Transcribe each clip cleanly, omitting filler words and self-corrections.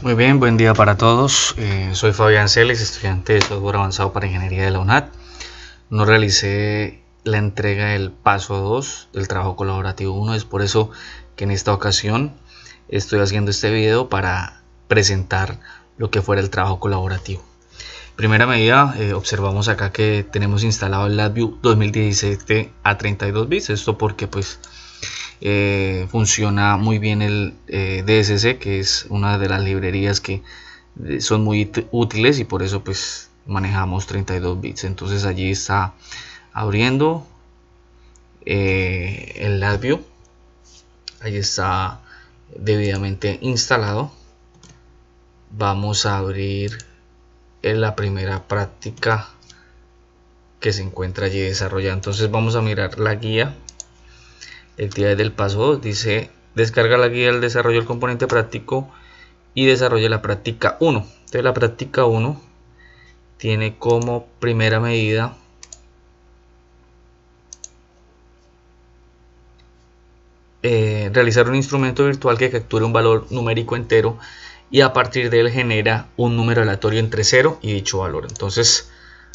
Muy bien, buen día para todos. Soy Fabián Celis, estudiante de software avanzado para ingeniería de la UNAD. No realicé la entrega del paso 2 del trabajo colaborativo 1, es por eso que en esta ocasión estoy haciendo este video para presentar lo que fuera el trabajo colaborativo. Primera medida, observamos acá que tenemos instalado el LabVIEW 2017 a 32 bits, esto porque pues funciona muy bien el DSC, que es una de las librerías que son muy útiles, y por eso pues manejamos 32 bits. Entonces allí está abriendo el LabVIEW, ahí está debidamente instalado. Vamos a abrir la primera práctica que se encuentra allí desarrollada. Entonces vamos a mirar la guía. El día del paso 2 dice: descarga la guía del desarrollo del componente práctico y desarrolla la práctica 1. Entonces la práctica 1 tiene como primera medida realizar un instrumento virtual que capture un valor numérico entero y a partir de él genera un número aleatorio entre 0 y dicho valor. Entonces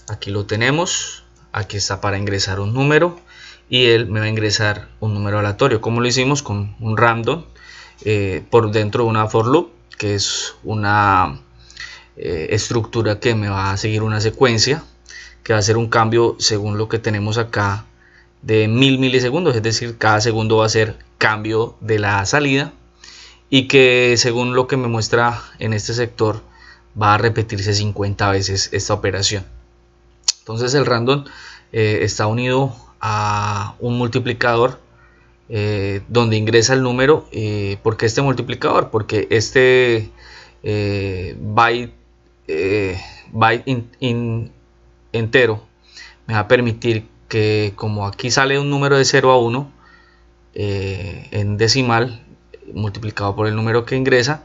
aquí lo tenemos, aquí está para ingresar un número y él me va a ingresar un número aleatorio, como lo hicimos con un random por dentro de una for loop, que es una estructura que me va a seguir una secuencia que va a hacer un cambio según lo que tenemos acá de 1000 milisegundos, es decir, cada segundo va a ser cambio de la salida, y que según lo que me muestra en este sector va a repetirse 50 veces esta operación. Entonces el random está unido a un multiplicador donde ingresa el número. ¿Por qué este multiplicador? Porque este byte entero me va a permitir que, como aquí sale un número de 0 a 1 en decimal multiplicado por el número que ingresa,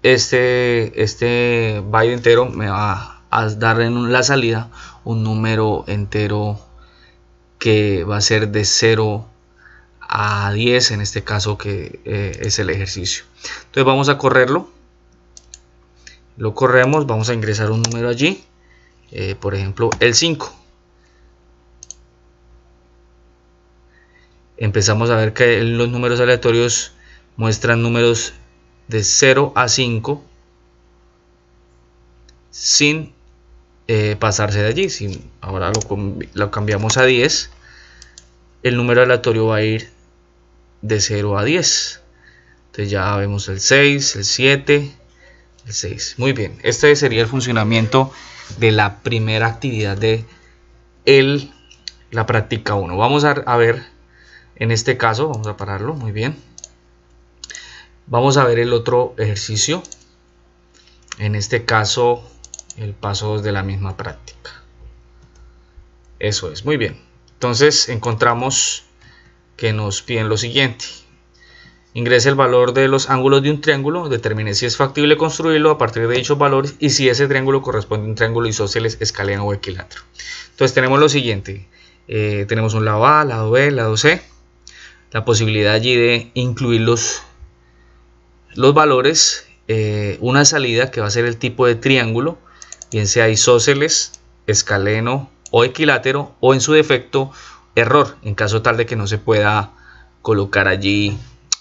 este byte entero me va a dar en la salida un número entero que va a ser de 0 a 10, en este caso que es el ejercicio. Entonces vamos a correrlo, lo corremos, vamos a ingresar un número allí, por ejemplo el 5. Empezamos a ver que los números aleatorios muestran números de 0 a 5 sin pasarse de allí. Si ahora lo cambiamos a 10, el número aleatorio va a ir de 0 a 10. Entonces ya vemos el 6, el 7, el 6. Muy bien, este sería el funcionamiento de la primera actividad de la práctica 1. Vamos a ver en este caso, vamos a pararlo, muy bien. Vamos a ver el otro ejercicio, en este caso el paso 2 de la misma práctica. Eso es, muy bien. Entonces encontramos que nos piden lo siguiente: ingrese el valor de los ángulos de un triángulo, determine si es factible construirlo a partir de dichos valores y si ese triángulo corresponde a un triángulo isósceles, escaleno o equilátero. Entonces tenemos lo siguiente: tenemos un lado A, lado B, lado C, la posibilidad allí de incluir los valores, una salida que va a ser el tipo de triángulo, bien sea isósceles, escaleno o equilátero, o en su defecto error, en caso tal de que no se pueda colocar allí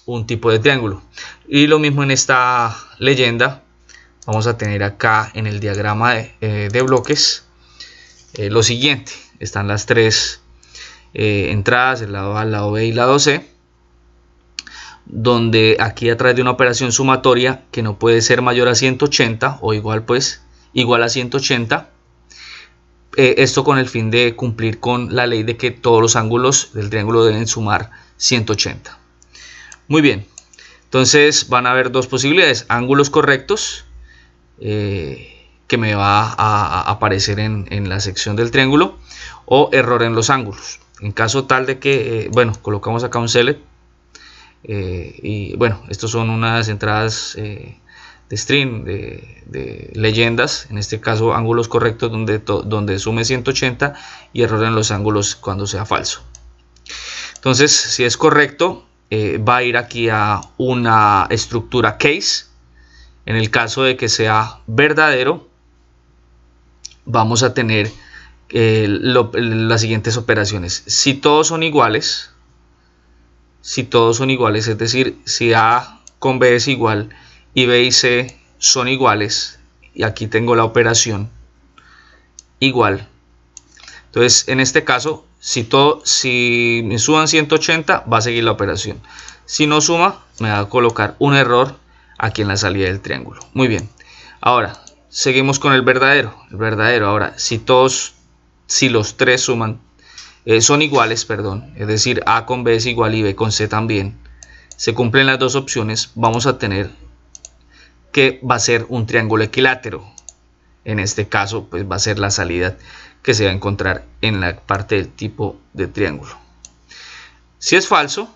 un tipo de triángulo. Y lo mismo en esta leyenda, vamos a tener acá en el diagrama de bloques lo siguiente: están las tres entradas, el lado A, el lado B y el lado C, donde aquí a través de una operación sumatoria que no puede ser mayor a 180 o igual a 180, esto con el fin de cumplir con la ley de que todos los ángulos del triángulo deben sumar 180. Muy bien, entonces van a haber dos posibilidades: ángulos correctos, que me va a aparecer en la sección del triángulo, o error en los ángulos. En caso tal de que, bueno, colocamos acá un select, y bueno, estos son unas entradas de string, de leyendas, en este caso ángulos correctos donde sume 180, y error en los ángulos cuando sea falso. Entonces, si es correcto, va a ir aquí a una estructura case, En el caso de que sea verdadero, vamos a tener las siguientes operaciones. Si todos son iguales, es decir, si A con B es igual y B y C son iguales, y aquí tengo la operación igual. Entonces, en este caso, si me suman 180, va a seguir la operación. Si no suma, me va a colocar un error aquí en la salida del triángulo. Muy bien. Ahora, seguimos con el verdadero. Ahora, si los tres suman, son iguales, perdón, es decir, A con B es igual y B con C también, se cumplen las dos opciones, vamos a tener que va a ser un triángulo equilátero. En este caso, pues va a ser la salida que se va a encontrar en la parte del tipo de triángulo. Si es falso,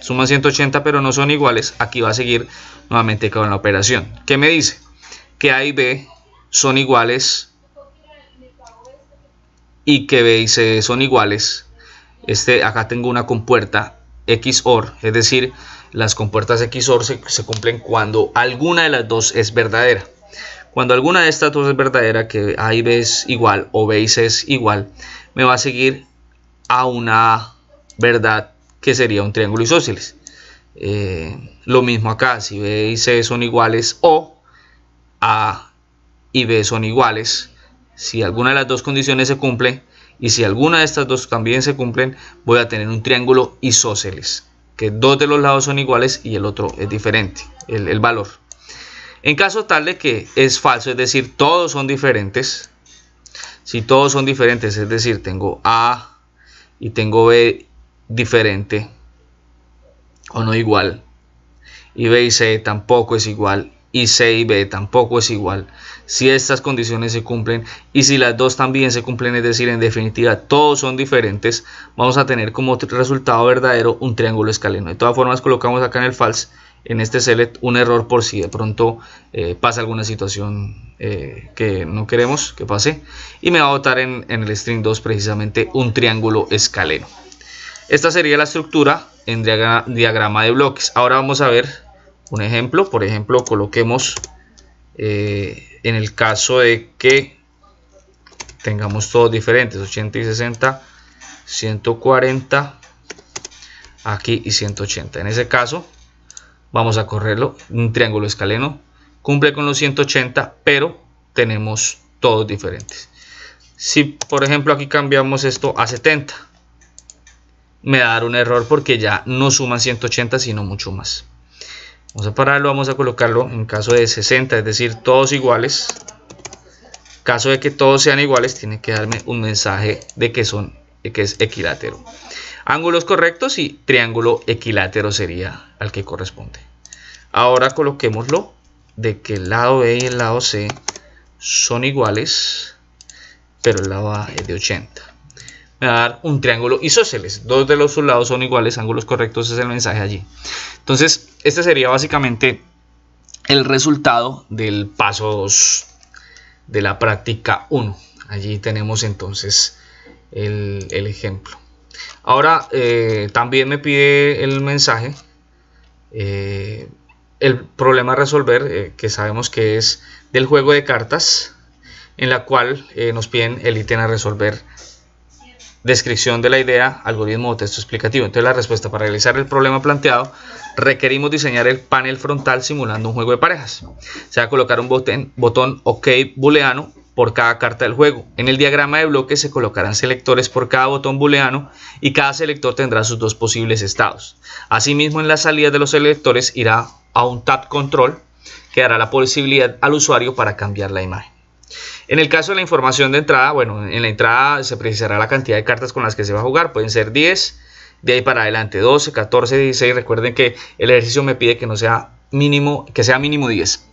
suman 180 pero no son iguales, aquí va a seguir nuevamente con la operación. ¿Qué me dice? Que A y B son iguales y que B y C son iguales. Acá tengo una compuerta XOR, es decir, las compuertas XOR se cumplen cuando alguna de las dos es verdadera. Cuando alguna de estas dos es verdadera, que A y B es igual o B y C es igual, me va a seguir a una verdad que sería un triángulo isósceles. Lo mismo acá, si B y C son iguales o A y B son iguales, si alguna de las dos condiciones se cumple y si alguna de estas dos también se cumplen, voy a tener un triángulo isósceles, que dos de los lados son iguales y el otro es diferente, el valor. En caso tal de que es falso, es decir, todos son diferentes, si todos son diferentes, es decir, tengo A y tengo B diferente o no igual, y B y C tampoco es igual, y C y B tampoco es igual, si estas condiciones se cumplen y si las dos también se cumplen, es decir, en definitiva todos son diferentes, vamos a tener como resultado verdadero un triángulo escaleno. De todas formas, colocamos acá en el false, en este select, un error por si de pronto pasa alguna situación que no queremos que pase, y me va a botar en el string 2 precisamente un triángulo escaleno. Esta sería la estructura en diagrama de bloques. Ahora vamos a ver un ejemplo. Por ejemplo, coloquemos en el caso de que tengamos todos diferentes, 80 y 60, 140 aquí y 180. En ese caso vamos a correrlo, un triángulo escaleno, cumple con los 180, pero tenemos todos diferentes. Si por ejemplo aquí cambiamos esto a 70, me va a dar un error porque ya no suman 180 sino mucho más. Vamos a pararlo, vamos a colocarlo en caso de 60, es decir, todos iguales. Caso de que todos sean iguales, tiene que darme un mensaje de que es equilátero. Ángulos correctos y triángulo equilátero sería al que corresponde. Ahora coloquémoslo de que el lado B y el lado C son iguales, pero el lado A es de 80. Me va a dar un triángulo isósceles. Dos de los lados son iguales, ángulos correctos es el mensaje allí. Entonces, este sería básicamente el resultado del paso 2 de la práctica 1. Allí tenemos entonces el ejemplo. Ahora también me pide el mensaje, el problema a resolver, que sabemos que es del juego de cartas, en la cual nos piden el ítem a resolver: descripción de la idea, algoritmo o texto explicativo. Entonces la respuesta: para realizar el problema planteado requerimos diseñar el panel frontal simulando un juego de parejas. Se va a colocar un botón OK booleano por cada carta del juego. En el diagrama de bloques se colocarán selectores por cada botón booleano y cada selector tendrá sus dos posibles estados. Asimismo, en las salidas de los selectores irá a un tab control que dará la posibilidad al usuario para cambiar la imagen. En el caso de la información de entrada, bueno, en la entrada se precisará la cantidad de cartas con las que se va a jugar. Pueden ser 10, de ahí para adelante 12, 14, 16. Recuerden que el ejercicio me pide que sea mínimo 10.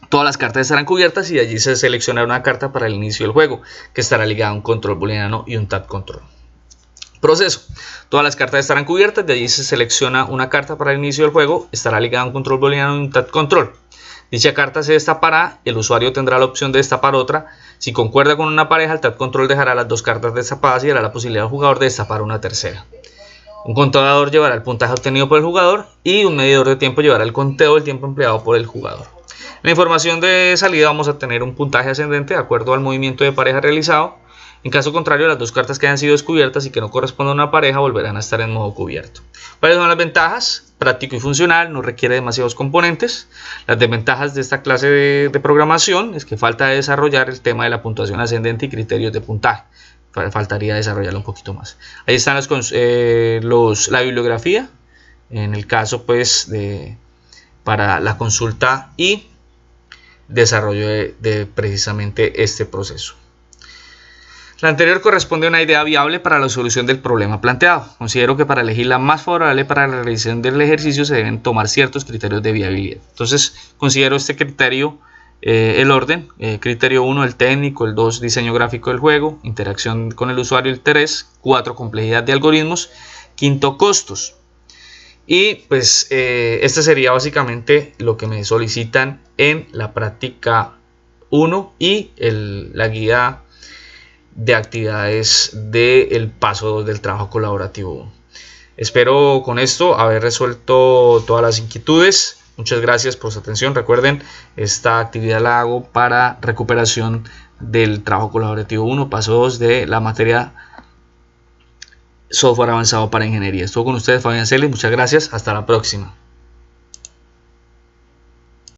Todas las cartas estarán cubiertas y de allí se seleccionará una carta para el inicio del juego, que estará ligada a un control booleano y un tab control. Proceso: todas las cartas estarán cubiertas, de allí se selecciona una carta para el inicio del juego, estará ligada a un control booleano y un tab control. Dicha carta se destapará, el usuario tendrá la opción de destapar otra. Si concuerda con una pareja, el tab control dejará las dos cartas destapadas y dará la posibilidad al jugador de destapar una tercera. Un contador llevará el puntaje obtenido por el jugador y un medidor de tiempo llevará el conteo del tiempo empleado por el jugador. En la información de salida vamos a tener un puntaje ascendente de acuerdo al movimiento de pareja realizado. En caso contrario, las dos cartas que hayan sido descubiertas y que no correspondan a una pareja volverán a estar en modo cubierto. ¿Cuáles son las ventajas? Práctico y funcional, no requiere demasiados componentes. Las desventajas de esta clase de programación es que falta desarrollar el tema de la puntuación ascendente y criterios de puntaje. Faltaría desarrollarlo un poquito más. Ahí están la bibliografía, en el caso pues para la consulta y desarrollo de precisamente este proceso. La anterior corresponde a una idea viable para la solución del problema planteado. Considero que para elegir la más favorable para la realización del ejercicio se deben tomar ciertos criterios de viabilidad. Entonces considero este criterio, el orden, criterio 1 el técnico, el 2 diseño gráfico del juego, interacción con el usuario, el 3, 4 complejidad de algoritmos, 5 costos. Y pues este sería básicamente lo que me solicitan en la práctica 1 y la guía de actividades del paso 2 del trabajo colaborativo. Espero con esto haber resuelto todas las inquietudes. Muchas gracias por su atención. Recuerden, esta actividad la hago para recuperación del trabajo colaborativo 1, paso 2 de la materia software avanzado para ingeniería. Estuvo con ustedes Fabián Celis. Muchas gracias. Hasta la próxima.